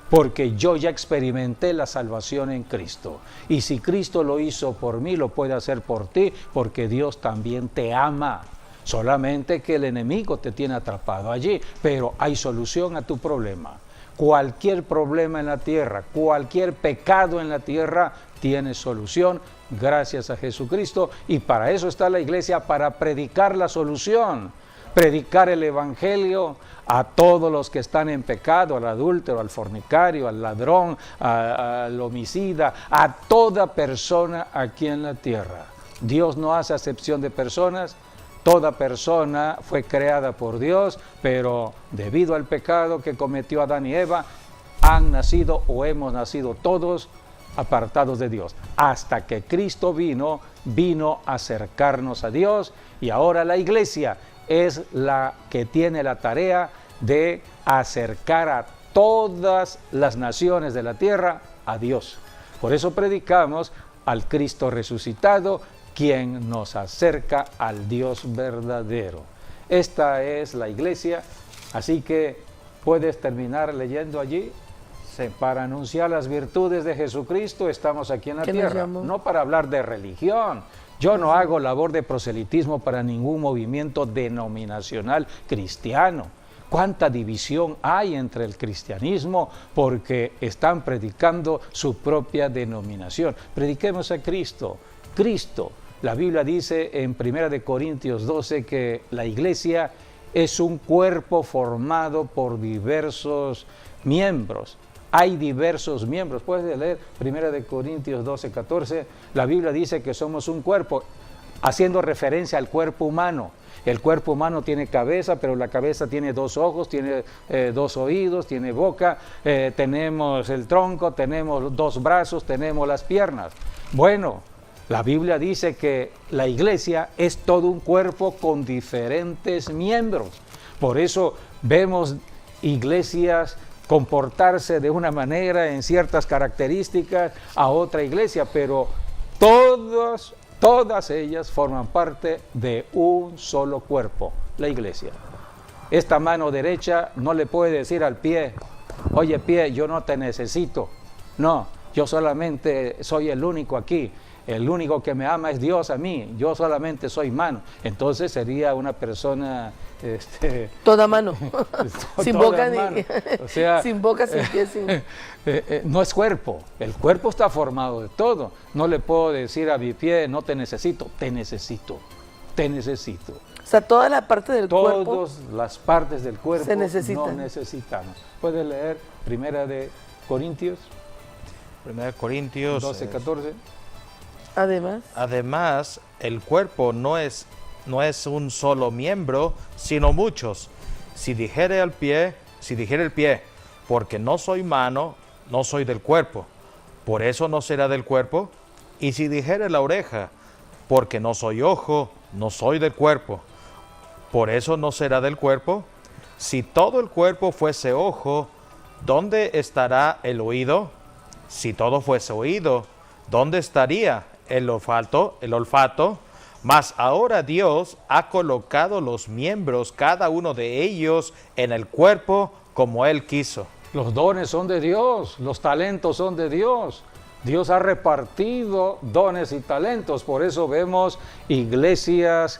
Speaker 1: Porque yo ya experimenté la salvación en Cristo. Y si Cristo lo hizo por mí, lo puede hacer por ti, porque Dios también te ama. Solamente que el enemigo te tiene atrapado allí, pero hay solución a tu problema. Cualquier problema en la tierra, cualquier pecado en la tierra tiene solución gracias a Jesucristo, y para eso está la iglesia, para predicar la solución, predicar el evangelio a todos los que están en pecado, al adúltero, al fornicario, al ladrón, al homicida, a toda persona aquí en la tierra. Dios no hace acepción de personas. Toda persona fue creada por Dios, pero debido al pecado que cometió Adán y Eva, han nacido o hemos nacido todos apartados de Dios. Hasta que Cristo vino a acercarnos a Dios, y ahora la iglesia es la que tiene la tarea de acercar a todas las naciones de la tierra a Dios. Por eso predicamos al Cristo resucitado, quien nos acerca al Dios verdadero. Esta es la iglesia, así que puedes terminar leyendo allí. Sí. Para anunciar las virtudes de Jesucristo estamos aquí en la tierra, no para hablar de religión. Yo no hago labor de proselitismo para ningún movimiento denominacional cristiano. ¿Cuánta división hay entre el cristianismo? Porque están predicando su propia denominación. Prediquemos a Cristo. Cristo. La Biblia dice en 1 Corintios 12 que la iglesia es un cuerpo formado por diversos miembros. Hay diversos miembros. Puedes leer 1 Corintios 12, 14. La Biblia dice que somos un cuerpo, haciendo referencia al cuerpo humano. El cuerpo humano tiene cabeza, pero la cabeza tiene dos ojos, tiene dos oídos, tiene boca, tenemos el tronco, tenemos dos brazos, tenemos las piernas. Bueno, la Biblia dice que la iglesia es todo un cuerpo con diferentes miembros. Por eso vemos iglesias comportarse de una manera en ciertas características a otra iglesia, pero todas ellas forman parte de un solo cuerpo, la iglesia. Esta mano derecha no le puede decir al pie, oye pie, yo no te necesito. No, yo solamente soy el único aquí. El único que me ama es Dios a mí, yo solamente soy mano. Entonces sería una persona...
Speaker 2: toda mano, sin boca,
Speaker 1: mano. O sea,
Speaker 2: sin boca, sin pie, sin...
Speaker 1: no es cuerpo, el cuerpo está formado de todo. No le puedo decir a mi pie, no te necesito, te necesito, te necesito.
Speaker 2: O sea, toda la parte del cuerpo...
Speaker 1: Todas las partes del cuerpo
Speaker 2: se necesitan.
Speaker 1: No necesitamos. ¿Puedes leer 1 Corintios?
Speaker 3: 1 Corintios
Speaker 1: 12, 14.
Speaker 3: Además, el cuerpo no es un solo miembro, sino muchos. Si dijere el pie, porque no soy mano, no soy del cuerpo, por eso no será del cuerpo. Y si dijere la oreja, porque no soy ojo, no soy del cuerpo, por eso no será del cuerpo. Si todo el cuerpo fuese ojo, ¿dónde estará el oído? Si todo fuese oído, ¿dónde estaría el olfato? Mas ahora Dios ha colocado los miembros, cada uno de ellos, en el cuerpo como Él quiso.
Speaker 1: Los dones son de Dios, los talentos son de Dios. Dios ha repartido dones y talentos, por eso vemos iglesias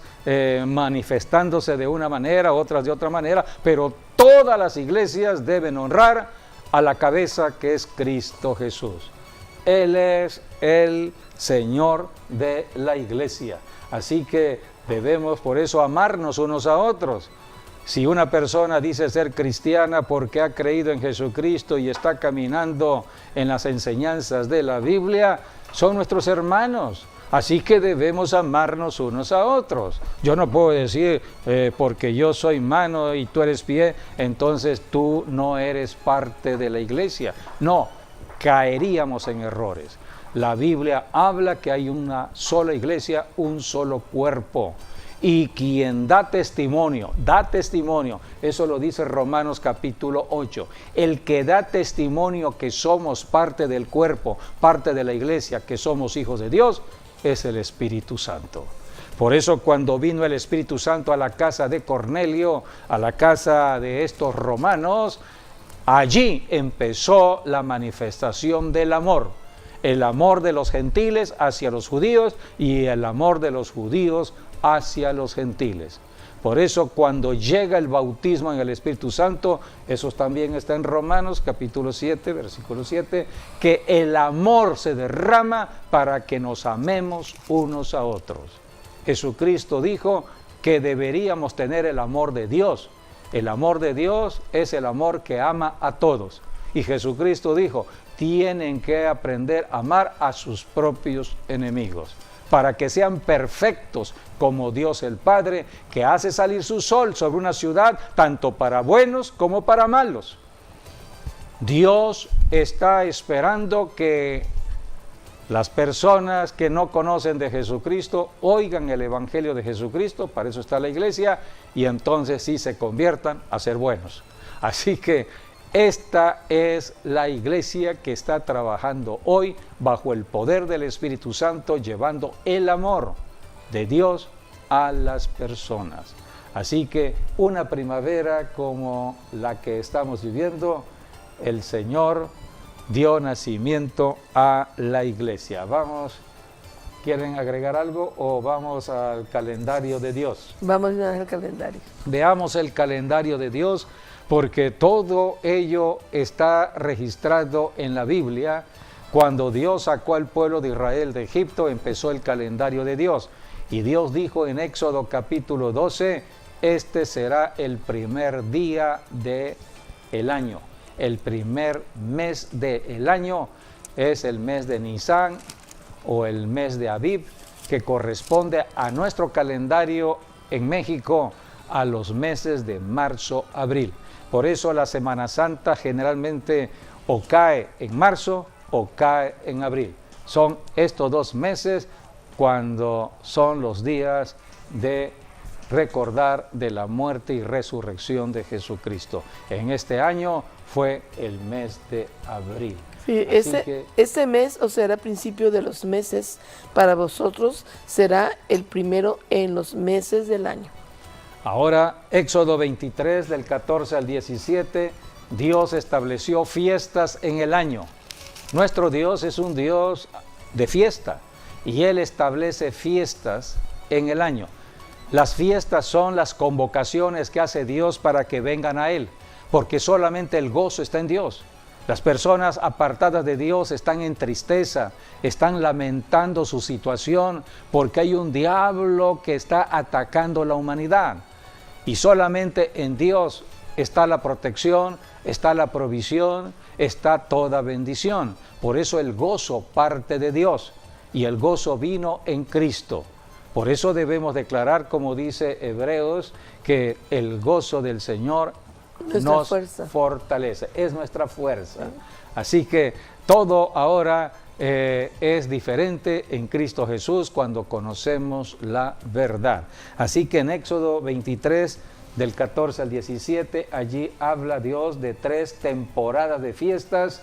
Speaker 1: manifestándose de una manera, otras de otra manera, pero todas las iglesias deben honrar a la cabeza que es Cristo Jesús. Él es el Señor de la iglesia, así que debemos por eso amarnos unos a otros. Si una persona dice ser cristiana porque ha creído en Jesucristo y está caminando en las enseñanzas de la Biblia, son nuestros hermanos. Así que debemos amarnos unos a otros. Yo no puedo decir, porque yo soy mano y tú eres pie, entonces tú no eres parte de la iglesia. No, caeríamos en errores. La Biblia habla que hay una sola iglesia, un solo cuerpo. Y quien da testimonio, eso lo dice Romanos capítulo 8, el que da testimonio que somos parte del cuerpo, parte de la iglesia, que somos hijos de Dios, es el Espíritu Santo. Por eso cuando vino el Espíritu Santo a la casa de Cornelio, a la casa de estos romanos, allí empezó la manifestación del amor. El amor de los gentiles hacia los judíos y el amor de los judíos hacia los gentiles. Por eso cuando llega el bautismo en el Espíritu Santo, eso también está en Romanos capítulo 7, versículo 7, que el amor se derrama para que nos amemos unos a otros. Jesucristo dijo que deberíamos tener el amor de Dios. El amor de Dios es el amor que ama a todos. Y Jesucristo dijo, tienen que aprender a amar a sus propios enemigos, para que sean perfectos como Dios el Padre, que hace salir su sol sobre una ciudad, tanto para buenos como para malos. Dios está esperando que las personas que no conocen de Jesucristo oigan el Evangelio de Jesucristo, para eso está la iglesia, y entonces sí se conviertan a ser buenos. Así que esta es la iglesia que está trabajando hoy bajo el poder del Espíritu Santo, llevando el amor de Dios a las personas. Así que una primavera como la que estamos viviendo, el Señor dio nacimiento a la iglesia. Vamos, ¿quieren agregar algo o vamos al calendario de Dios?
Speaker 2: Vamos al calendario.
Speaker 1: Veamos el calendario de Dios, porque todo ello está registrado en la Biblia. Cuando Dios sacó al pueblo de Israel de Egipto, empezó el calendario de Dios. Y Dios dijo en Éxodo capítulo 12, este será el primer día del año. El primer mes del año es el mes de Nisan o el mes de Abib, que corresponde a nuestro calendario en México a los meses de marzo, abril. Por eso la Semana Santa generalmente o cae en marzo o cae en abril. Son estos 2 meses cuando son los días de recordar de la muerte y resurrección de Jesucristo. En este año fue el mes de abril.
Speaker 2: Sí, ese mes, o sea, el principio de los meses, para vosotros será el primero en los meses del año.
Speaker 1: Ahora, Éxodo 23, del 14 al 17, Dios estableció fiestas en el año. Nuestro Dios es un Dios de fiesta y Él establece fiestas en el año. Las fiestas son las convocaciones que hace Dios para que vengan a Él, porque solamente el gozo está en Dios. Las personas apartadas de Dios están en tristeza, están lamentando su situación porque hay un diablo que está atacando la humanidad. Y solamente en Dios está la protección, está la provisión, está toda bendición. Por eso el gozo parte de Dios y el gozo vino en Cristo. Por eso debemos declarar, como dice Hebreos, que el gozo del Señor nos fortalece, es nuestra fuerza. Así que todo ahora es diferente en Cristo Jesús cuando conocemos la verdad. Así que en Éxodo 23, del 14 al 17, allí habla Dios de 3 temporadas de fiestas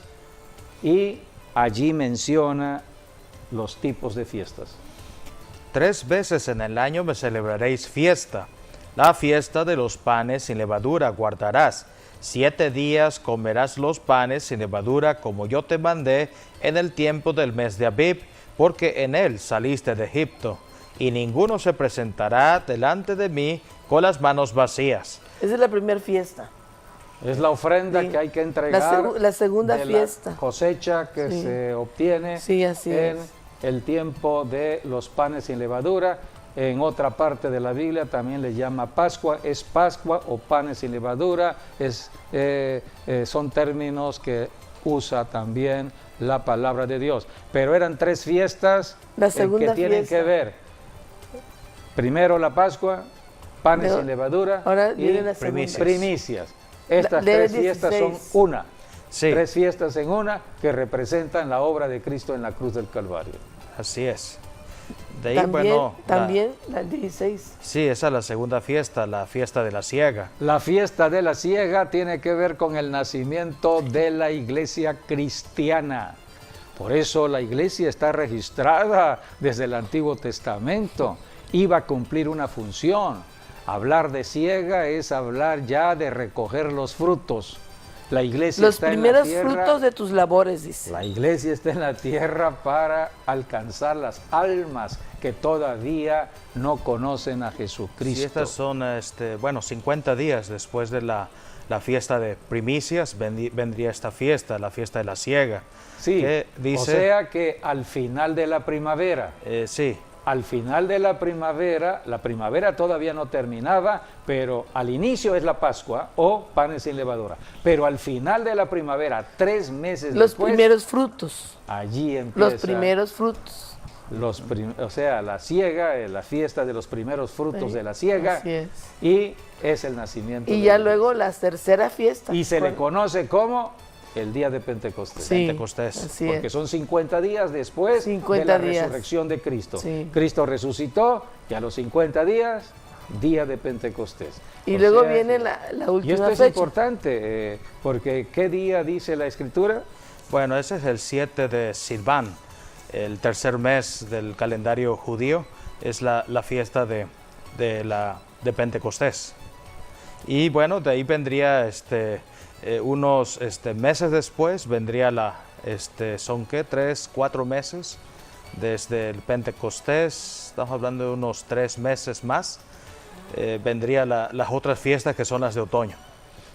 Speaker 1: y allí menciona los tipos de fiestas.
Speaker 3: 3 veces en el año me celebraréis fiesta. La fiesta de los panes sin levadura guardarás. 7 días comerás los panes sin levadura como yo te mandé en el tiempo del mes de Abib, porque en él saliste de Egipto. Y ninguno se presentará delante de mí con las manos vacías.
Speaker 2: Esa es la primera fiesta.
Speaker 1: Es la ofrenda
Speaker 2: Sí.
Speaker 1: que hay que entregar.
Speaker 2: La segunda
Speaker 1: de
Speaker 2: fiesta.
Speaker 1: La cosecha que
Speaker 2: Sí.
Speaker 1: se obtiene
Speaker 2: Sí, así
Speaker 1: en
Speaker 2: es.
Speaker 1: el tiempo de los panes sin levadura. En otra parte de la Biblia también le llama Pascua, es Pascua o panes sin levadura, son términos que usa también la palabra de Dios. Pero eran 3 fiestas
Speaker 2: La
Speaker 1: que
Speaker 2: segunda
Speaker 1: tienen
Speaker 2: fiesta.
Speaker 1: que ver. Primero la Pascua, panes
Speaker 2: Luego,
Speaker 1: sin levadura
Speaker 2: ahora
Speaker 1: y
Speaker 2: viene la segunda.
Speaker 1: primicias. Estas
Speaker 2: Lee
Speaker 1: 3 fiestas
Speaker 2: 16.
Speaker 1: son una.
Speaker 3: Sí.
Speaker 1: 3 fiestas en una que representan la obra de Cristo en la cruz del Calvario.
Speaker 3: Así es. De ahí,
Speaker 2: También,
Speaker 3: bueno,
Speaker 2: también la 16.
Speaker 3: sí, esa es la segunda fiesta, la fiesta de la siega.
Speaker 1: La fiesta de la siega tiene que ver con el nacimiento de la iglesia cristiana. Por eso la iglesia está registrada desde el Antiguo Testamento. Iba a cumplir una función. Hablar de siega es hablar ya de recoger los frutos. La iglesia
Speaker 2: Los
Speaker 1: está
Speaker 2: primeros
Speaker 1: en la tierra.
Speaker 2: frutos de tus labores, dice.
Speaker 1: La iglesia está en la tierra para alcanzar las almas que todavía no conocen a Jesucristo.
Speaker 3: Sí, estas son, 50 días después de la fiesta de primicias, vendría esta fiesta, la fiesta de la siega.
Speaker 1: Sí,
Speaker 3: que dice,
Speaker 1: o sea que al final de la primavera,
Speaker 3: sí,
Speaker 1: al final de la primavera todavía no terminaba, pero al inicio es la Pascua o panes sin levadura. Pero al final de la primavera, 3 meses
Speaker 2: Los
Speaker 1: después,
Speaker 2: primeros frutos.
Speaker 1: allí empieza.
Speaker 2: Los primeros frutos.
Speaker 1: O sea, la siega, la fiesta de los primeros frutos
Speaker 2: Sí,
Speaker 1: de la siega,
Speaker 2: así es.
Speaker 1: y es el nacimiento.
Speaker 2: Y
Speaker 1: de
Speaker 2: ya
Speaker 1: la
Speaker 2: luego la tercera fiesta.
Speaker 1: iglesia. Y se le
Speaker 2: Con-
Speaker 1: conoce como el día de Pentecostés.
Speaker 2: Sí,
Speaker 3: Pentecostés,
Speaker 2: así
Speaker 1: Porque
Speaker 2: es.
Speaker 1: son 50 días después
Speaker 2: 50
Speaker 1: de la
Speaker 2: días.
Speaker 1: resurrección de Cristo.
Speaker 2: Sí.
Speaker 1: Cristo resucitó y a los 50 días, día de Pentecostés.
Speaker 2: Y
Speaker 1: O
Speaker 2: luego
Speaker 1: sea
Speaker 2: viene
Speaker 1: que-
Speaker 2: la
Speaker 1: Y
Speaker 2: última
Speaker 1: esto es
Speaker 2: fecha.
Speaker 1: importante, porque ¿qué día dice la Escritura?
Speaker 3: bueno, ese es el 7 de Silván, el tercer mes del calendario judío, es la fiesta de Pentecostés. Y bueno, de ahí vendría unos meses después, vendría son ¿qué? 3, 4 meses desde el Pentecostés, estamos hablando de unos 3 meses más, vendría las otras fiestas que son las de otoño.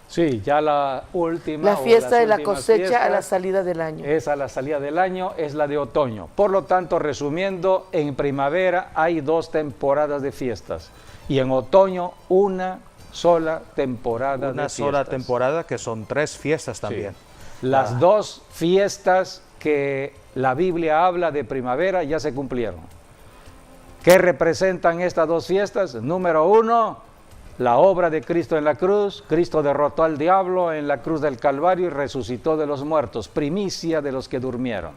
Speaker 1: Sí, ya la última.
Speaker 2: La
Speaker 1: o
Speaker 2: fiesta
Speaker 1: las
Speaker 2: de la
Speaker 1: últimas
Speaker 2: cosecha a la
Speaker 1: fiestas
Speaker 2: salida del año.
Speaker 1: es a la salida del año, es la de otoño. Por lo tanto, resumiendo, en primavera hay 2 temporadas de fiestas y en otoño una sola temporada de
Speaker 3: Una
Speaker 1: fiestas.
Speaker 3: sola temporada que son 3 fiestas también.
Speaker 1: Sí. Las 2 fiestas que la Biblia habla de primavera ya se cumplieron. ¿Qué representan estas 2 fiestas? Número 1, la obra de Cristo en la cruz. Cristo derrotó al diablo en la cruz del Calvario y resucitó de los muertos, primicia de los que durmieron.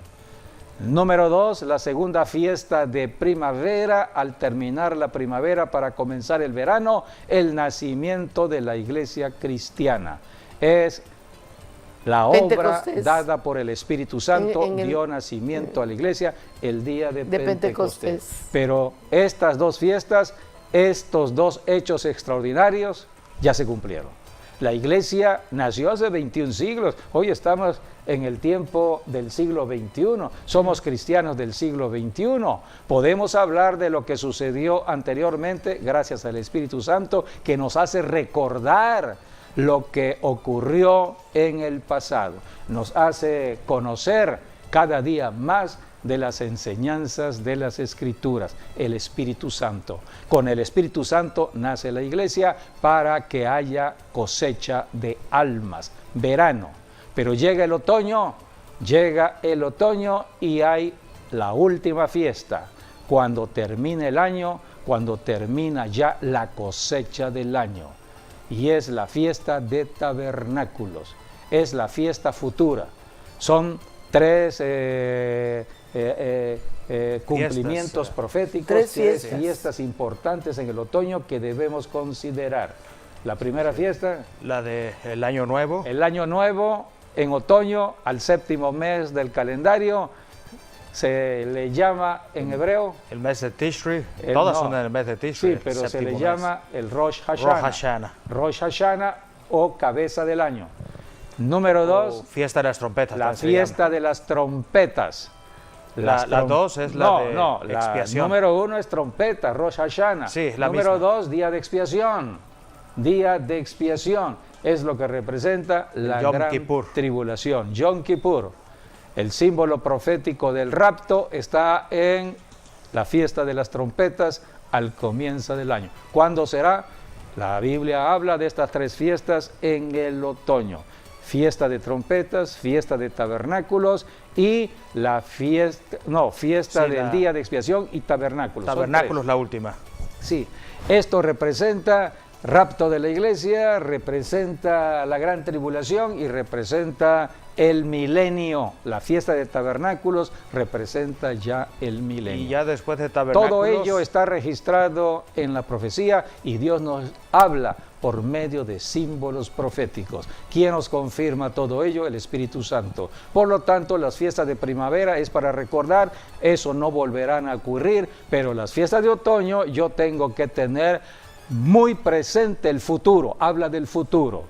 Speaker 1: Número 2, la segunda fiesta de primavera, al terminar la primavera para comenzar el verano, el nacimiento de la iglesia cristiana. Es la obra
Speaker 2: Pentecostés.
Speaker 1: dada por el Espíritu Santo,
Speaker 2: En el-
Speaker 1: dio nacimiento a la iglesia el día de Pentecostés.
Speaker 2: Pentecostés.
Speaker 1: Pero estas 2 fiestas, estos 2 hechos extraordinarios ya se cumplieron. La iglesia nació hace 21 siglos, hoy estamos en el tiempo del siglo XXI, somos cristianos del siglo XXI, podemos hablar de lo que sucedió anteriormente gracias al Espíritu Santo que nos hace recordar lo que ocurrió en el pasado, nos hace conocer cada día más de las enseñanzas de las Escrituras, el Espíritu Santo. Con el Espíritu Santo nace la iglesia para que haya cosecha de almas, verano. Pero llega el otoño y hay la última fiesta, cuando termina el año, cuando termina ya la cosecha del año. Y es la fiesta de tabernáculos, es la fiesta futura. Son 3 cumplimientos proféticos,
Speaker 2: 3
Speaker 1: 3
Speaker 2: fiestas.
Speaker 1: fiestas importantes en el otoño que debemos considerar. La primera fiesta,
Speaker 3: La del Año Nuevo,
Speaker 1: el Año Nuevo, en otoño, al séptimo mes del calendario, se le llama en hebreo...
Speaker 3: El mes de Tishri, todas son en el mes de Tishri.
Speaker 1: Sí, pero se le llama el Rosh Hashanah. Rosh Hashanah o cabeza del año. Número 2,
Speaker 3: fiesta de las trompetas.
Speaker 1: la fiesta de las trompetas.
Speaker 3: La 2 es la de expiación.
Speaker 1: Número 1 es trompeta, Rosh Hashanah.
Speaker 3: Sí, la
Speaker 1: número
Speaker 3: misma.
Speaker 1: 2, día de expiación. Día de expiación es lo que representa la
Speaker 3: Yom
Speaker 1: gran
Speaker 3: Kippur.
Speaker 1: tribulación. Yom Kippur. El símbolo profético del rapto está en la fiesta de las trompetas al comienzo del año. ¿Cuándo será? La Biblia habla de estas 3 fiestas en el otoño. Fiesta de trompetas, fiesta de tabernáculos y la fiesta del día de expiación y tabernáculos.
Speaker 3: Tabernáculos la última.
Speaker 1: Sí, esto representa rapto de la iglesia, representa la gran tribulación y representa el milenio. La fiesta de tabernáculos representa ya el milenio.
Speaker 3: Y ya después de tabernáculos...
Speaker 1: Todo ello está registrado en la profecía y Dios nos habla por medio de símbolos proféticos. ¿Quién nos confirma todo ello? El Espíritu Santo. Por lo tanto, las fiestas de primavera es para recordar, eso no volverán a ocurrir, pero las fiestas de otoño yo tengo que tener muy presente el futuro, habla del futuro.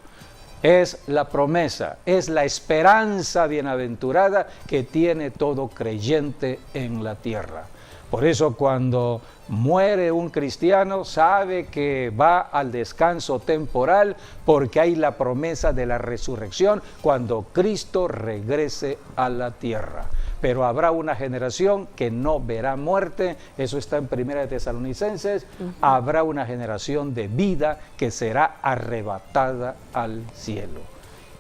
Speaker 1: Es la promesa, es la esperanza bienaventurada que tiene todo creyente en la tierra. Por eso cuando muere un cristiano sabe que va al descanso temporal porque hay la promesa de la resurrección cuando Cristo regrese a la tierra. Pero habrá una generación que no verá muerte, eso está en 1 Tesalonicenses, habrá una generación de vida que será arrebatada al cielo.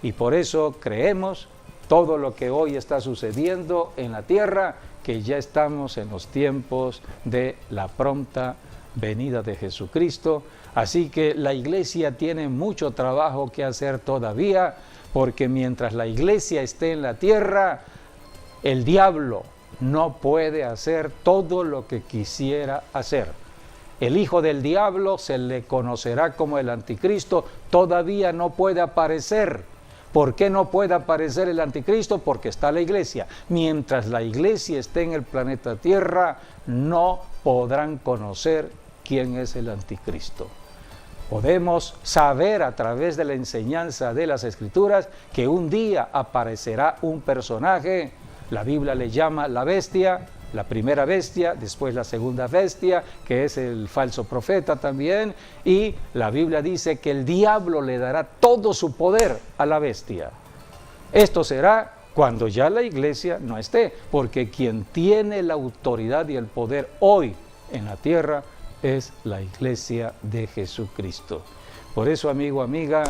Speaker 1: Y por eso creemos todo lo que hoy está sucediendo en la tierra, que ya estamos en los tiempos de la pronta venida de Jesucristo. Así que la iglesia tiene mucho trabajo que hacer todavía, porque mientras la iglesia esté en la tierra, el diablo no puede hacer todo lo que quisiera hacer. El hijo del diablo se le conocerá como el anticristo, todavía no puede aparecer. ¿Por qué no puede aparecer el anticristo? Porque está la iglesia. Mientras la iglesia esté en el planeta Tierra, no podrán conocer quién es el anticristo. Podemos saber a través de la enseñanza de las Escrituras que un día aparecerá un personaje. La Biblia le llama la bestia, la primera bestia, después la segunda bestia, que es el falso profeta también, y la Biblia dice que el diablo le dará todo su poder a la bestia. Esto será cuando ya la iglesia no esté, porque quien tiene la autoridad y el poder hoy en la tierra es la iglesia de Jesucristo. Por eso, amigo, amiga,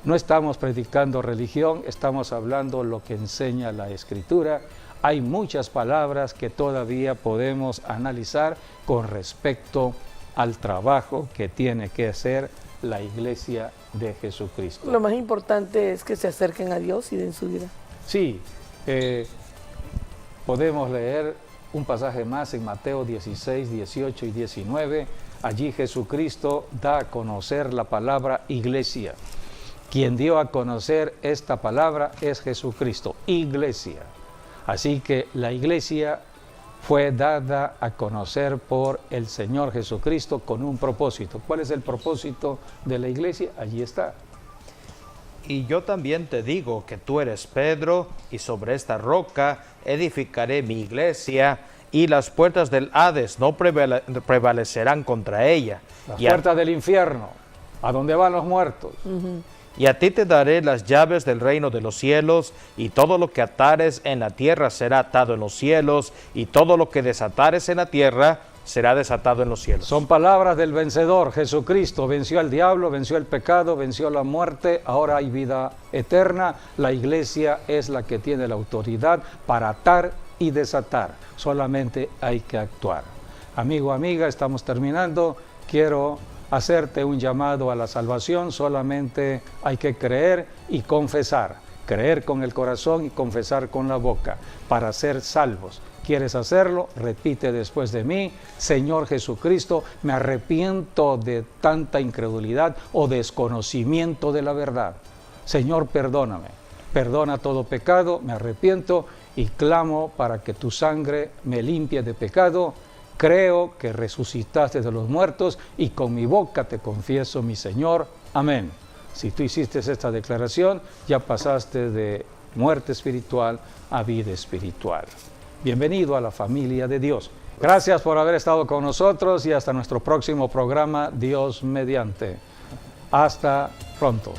Speaker 1: no estamos predicando religión, estamos hablando lo que enseña la Escritura. Hay muchas palabras que todavía podemos analizar con respecto al trabajo que tiene que hacer la iglesia de Jesucristo.
Speaker 2: Lo más importante es que se acerquen a Dios y den su vida.
Speaker 1: Sí, podemos leer un pasaje más en Mateo 16, 18 y 19. Allí Jesucristo da a conocer la palabra iglesia. Quien dio a conocer esta palabra es Jesucristo, iglesia. Así que la iglesia fue dada a conocer por el Señor Jesucristo con un propósito. ¿Cuál es el propósito de la iglesia? Allí está.
Speaker 3: Y yo también te digo que tú eres Pedro, y sobre esta roca edificaré mi iglesia, y las puertas del Hades no prevalecerán contra ella.
Speaker 1: Las puertas del infierno, a donde van los muertos.
Speaker 3: Y a ti te daré las llaves del reino de los cielos, y todo lo que atares en la tierra será atado en los cielos, y todo lo que desatares en la tierra será desatado en los cielos.
Speaker 1: Son palabras del vencedor. Jesucristo venció al diablo, venció el pecado, venció la muerte, ahora hay vida eterna. La iglesia es la que tiene la autoridad para atar y desatar. Solamente hay que actuar. Amigo, amiga, estamos terminando. Quiero hacerte un llamado a la salvación. Solamente hay que creer y confesar. Creer con el corazón y confesar con la boca para ser salvos. ¿Quieres hacerlo? Repite después de mí: Señor Jesucristo, me arrepiento de tanta incredulidad o desconocimiento de la verdad. Señor, perdóname. perdona todo pecado, me arrepiento y clamo para que tu sangre me limpie de pecado. Creo que resucitaste de los muertos y con mi boca te confieso, mi Señor. Amén. Si tú hiciste esta declaración, ya pasaste de muerte espiritual a vida espiritual. Bienvenido a la familia de Dios. Gracias por haber estado con nosotros y hasta nuestro próximo programa, Dios mediante. Hasta pronto.